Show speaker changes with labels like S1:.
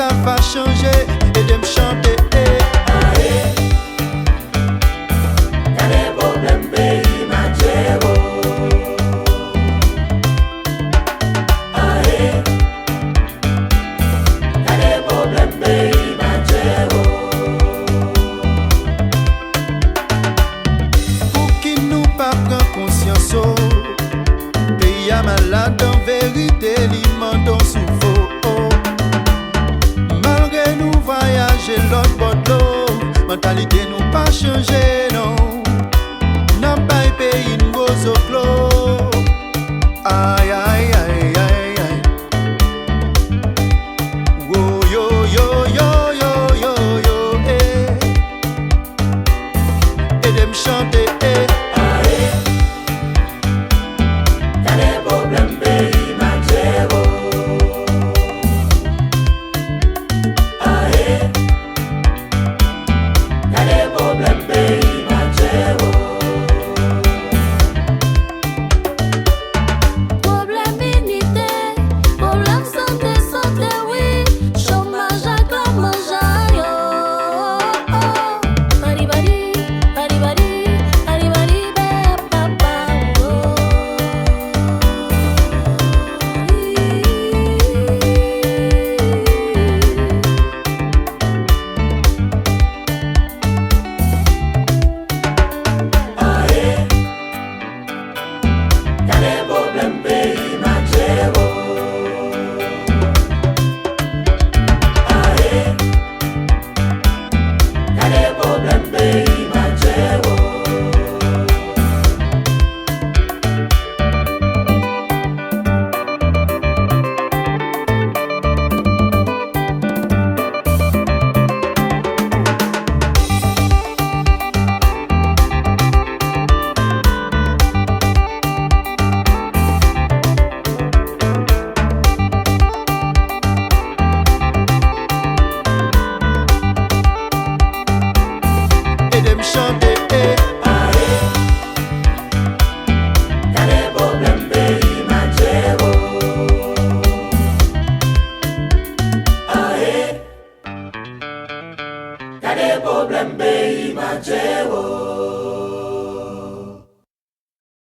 S1: ça va changer et de me chanter.
S2: Y'a des problèmes pays Majero. Y'a des problèmes pays Majero.
S1: Pour qui nous pas prend conscience, oh, pays a malade en vérité, l'immense souffle. Oh. Malgré nous voyager l'autre bord de l'eau, mentalité nous pas changé, non. N'a pas pays nous au clos. Aïe aïe aïe aïe aïe. Oh, yo yo yo yo yo yo eh. Et de me chanter eh.
S2: Y'a des problèmes pays Majero. Y'a des problèmes pays Majero.
S3: Problème unité, problème santé, santé, oui. Chômage, acclamage, yo. Bari, bari, bari, bari, bari, bari, be, papa, oh.
S2: Y'a des problèmes pays Majero. Y'a des problèmes pays Majero.
S1: Et de me chanter eh.
S2: Y'a des problèmes pays Majero. Y'a des problèmes pays Majero.